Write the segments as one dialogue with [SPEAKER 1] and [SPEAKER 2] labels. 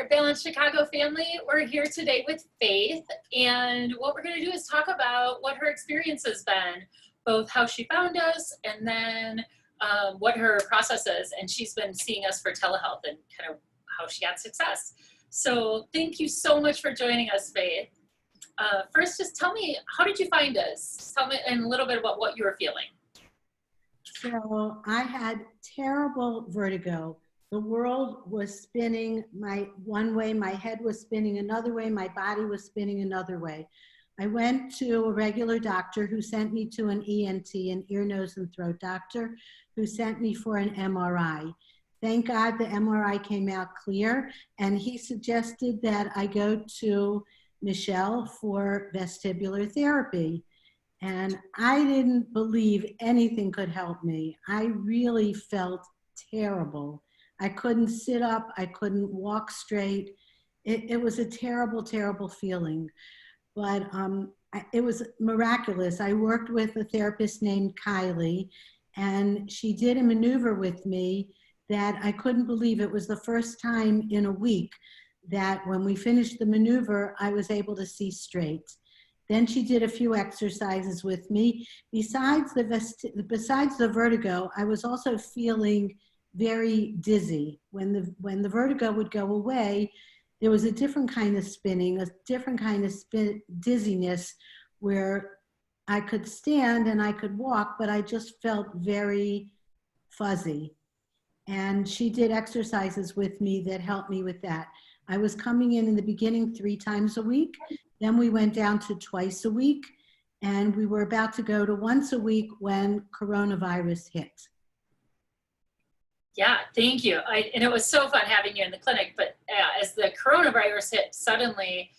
[SPEAKER 1] there, Balance Chicago family. We're here today with Faith, and what we're going to do is talk about what her experience has been, both how she found us and then what her process is. And she's been seeing us for telehealth and kind of how she got success. So thank you so much for joining us, Faith. First, just tell me, how did you find us? Tell me a little bit about what you were feeling.
[SPEAKER 2] So I had terrible vertigo. The world was spinning one way, my head was spinning another way, my body was spinning another way. I went to a regular doctor who sent me to an ENT, an ear, nose, and throat doctor, who sent me for an MRI. Thank God the MRI came out clear, and he suggested that I go to Michelle for vestibular therapy. And I didn't believe anything could help me. I really felt terrible. I couldn't sit up, I couldn't walk straight. It was a terrible, terrible feeling. But it was miraculous. I worked with a therapist named Kylie, and she did a maneuver with me that I couldn't believe. It was the first time in a week that when we finished the maneuver, I was able to see straight. Then she did a few exercises with me. Besides the vertigo, I was also feeling very dizzy. When the vertigo would go away, there was a different kind of spinning, a different kind of dizziness where I could stand and I could walk, but I just felt very fuzzy. And she did exercises with me that helped me with that. I was coming in the beginning 3 times a week. Then we went down to twice a week, and we were about to go to once a week when coronavirus hit.
[SPEAKER 1] Yeah, thank you. And it was so fun having you in the clinic, but as the coronavirus hit suddenly,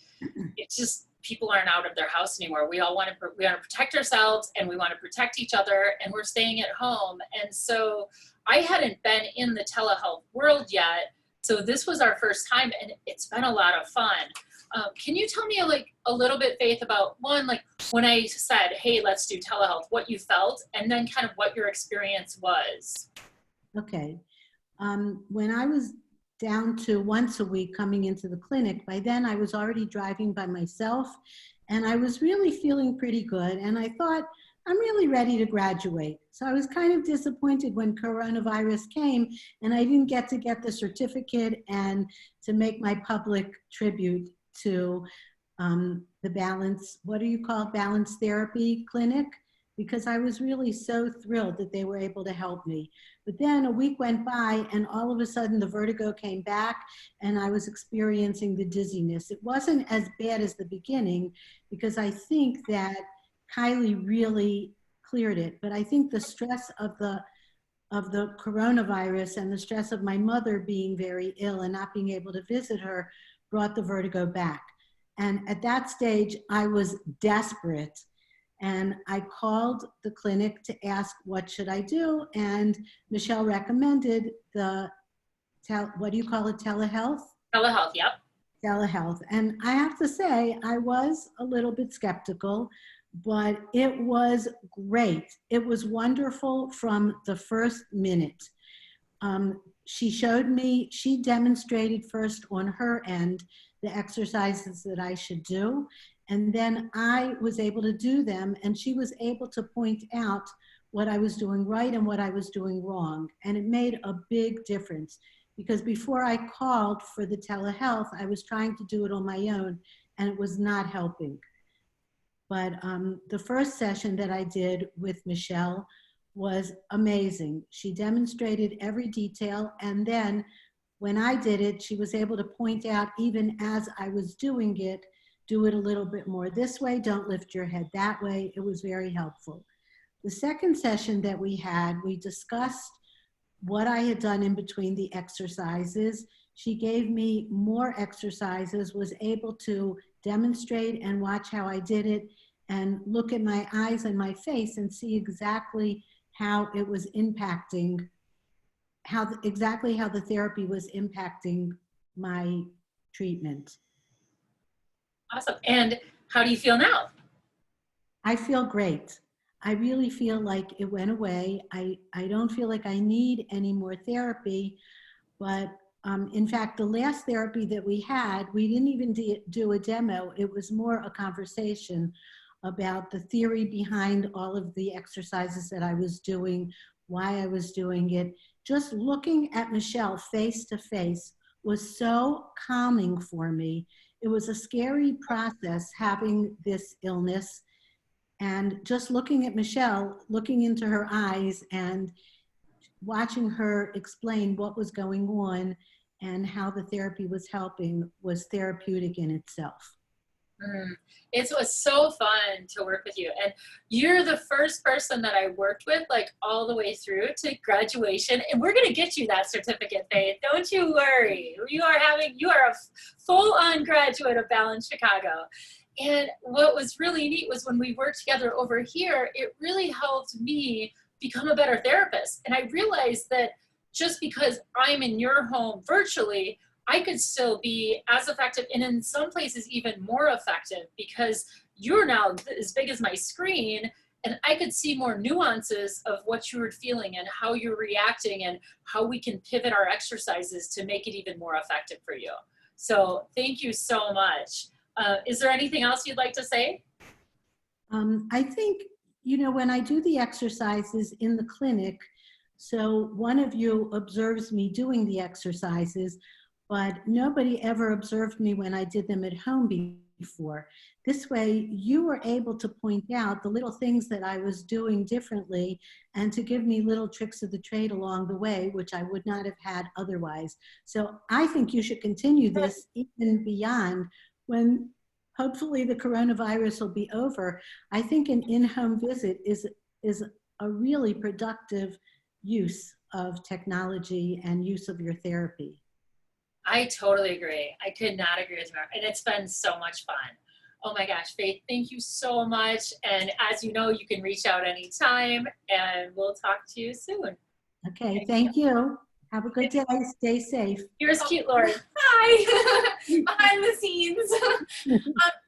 [SPEAKER 1] it just, people aren't out of their house anymore. We all want to protect ourselves, and we want to protect each other, and we're staying at home. And so I hadn't been in the telehealth world yet. So this was our first time, and it's been a lot of fun. Can you tell me a little bit, Faith, about one, when I said, hey, let's do telehealth, what you felt, and then kind of what your experience was?
[SPEAKER 2] Okay. When I was down to once a week coming into the clinic, by then I was already driving by myself, and I was really feeling pretty good. And I thought, I'm really ready to graduate. So I was kind of disappointed when coronavirus came and I didn't get the certificate and to make my public tribute to the Balance Therapy Clinic, because I was really so thrilled that they were able to help me. But then a week went by and all of a sudden the vertigo came back and I was experiencing the dizziness. It wasn't as bad as the beginning because I think that Kylie really cleared it. But I think the stress of the coronavirus and the stress of my mother being very ill and not being able to visit her brought the vertigo back. And at that stage, I was desperate. And I called the clinic to ask, what should I do? And Michelle recommended what do you call it, telehealth?
[SPEAKER 1] Telehealth, yep.
[SPEAKER 2] Telehealth. And I have to say, I was a little bit skeptical, but it was great. It was wonderful from the first minute. She demonstrated first on her end the exercises that I should do. And then I was able to do them, and she was able to point out what I was doing right and what I was doing wrong. And it made a big difference because before I called for the telehealth, I was trying to do it on my own and it was not helping. But the first session that I did with Michelle was amazing. She demonstrated every detail, and then when I did it, she was able to point out, even as I was doing it, do it a little bit more this way, don't lift your head that way. It was very helpful. The second session that we had, we discussed what I had done in between the exercises. She gave me more exercises, was able to demonstrate and watch how I did it and look at my eyes and my face and see exactly how it was impacting, exactly how the therapy was impacting my treatment.
[SPEAKER 1] Awesome. And how do you feel now?
[SPEAKER 2] I feel great. I really feel like it went away. I don't feel like I need any more therapy, but In fact, the last therapy that we had, we didn't even do a demo. It was more a conversation about the theory behind all of the exercises that I was doing, why I was doing it. Just looking at Michelle face to face was so calming for me. It was a scary process having this illness, and just looking at Michelle, looking into her eyes and watching her explain what was going on and how the therapy was helping was therapeutic in itself.
[SPEAKER 1] It was so fun to work with you, and you're the first person that I worked with like all the way through to graduation, and we're gonna get you that certificate, Faith. Don't you worry. You are a full-on graduate of Balance Chicago. And what was really neat was when we worked together over here, it really helped me become a better therapist. And I realized that just because I'm in your home virtually, I could still be as effective, and in some places even more effective, because you're now as big as my screen, and I could see more nuances of what you were feeling and how you're reacting and how we can pivot our exercises to make it even more effective for you. So thank you so much. Is there anything else you'd like to say?
[SPEAKER 2] I think, when I do the exercises in the clinic, so one of you observes me doing the exercises, but nobody ever observed me when I did them at home before. This way, you were able to point out the little things that I was doing differently and to give me little tricks of the trade along the way, which I would not have had otherwise. So I think you should continue this even beyond when hopefully the coronavirus will be over. I think an in-home visit is a really productive use of technology and use of your therapy.
[SPEAKER 1] I totally agree. I could not agree with you more. And it's been so much fun. Oh my gosh, Faith, thank you so much. And as you know, you can reach out anytime, and we'll talk to you soon.
[SPEAKER 2] Okay, thank you. Have a good day. Stay safe.
[SPEAKER 1] Here's cute Lori.
[SPEAKER 3] Hi, behind the scenes.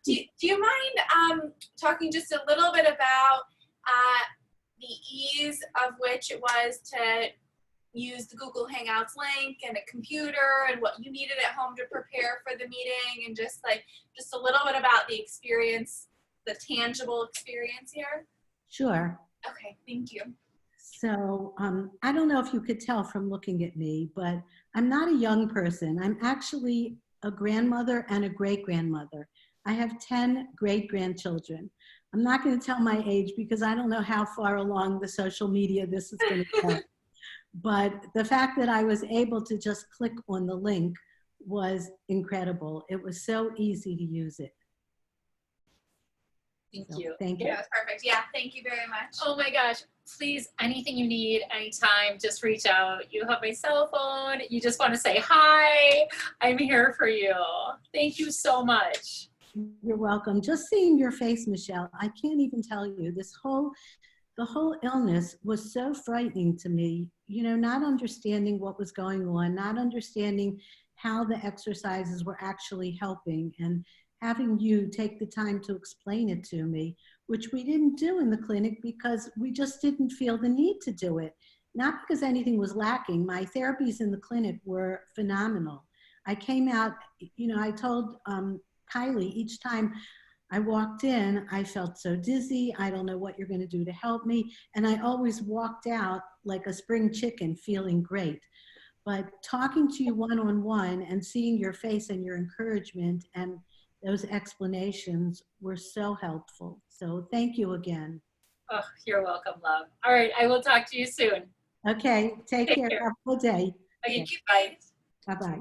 [SPEAKER 3] Do you mind talking just a little bit about the ease of which it was to use the Google Hangouts link and a computer and what you needed at home to prepare for the meeting, and just a little bit about the experience, the tangible experience here?
[SPEAKER 2] Sure.
[SPEAKER 3] Okay, thank you.
[SPEAKER 2] So I don't know if you could tell from looking at me, but I'm not a young person. I'm actually a grandmother and a great-grandmother. I have 10 great-grandchildren. I'm not going to tell my age because I don't know how far along the social media this is going to go. But the fact that I was able to just click on the link was incredible. It was so easy to use it.
[SPEAKER 1] Thank you.
[SPEAKER 2] Thank you.
[SPEAKER 3] Yeah, that's perfect. Yeah, thank you very much.
[SPEAKER 1] Oh my gosh, please, anything you need, anytime, just reach out. You have my cell phone. You just want to say hi. I'm here for you. Thank you so much.
[SPEAKER 2] You're welcome. Just seeing your face, Michelle, I can't even tell you, the whole illness was so frightening to me, not understanding what was going on, not understanding how the exercises were actually helping, and having you take the time to explain it to me, which we didn't do in the clinic because we just didn't feel the need to do it. Not because anything was lacking. My therapies in the clinic were phenomenal. I came out, I told Kylie each time I walked in, I felt so dizzy. I don't know what you're going to do to help me. And I always walked out like a spring chicken, feeling great. But talking to you one-on-one and seeing your face and your encouragement and those explanations were so helpful. So thank you again.
[SPEAKER 1] Oh, you're welcome, love. All right, I will talk to you soon.
[SPEAKER 2] Okay, take care. Have a good day.
[SPEAKER 1] Okay,
[SPEAKER 3] Thank you. Bye.
[SPEAKER 2] Bye-bye.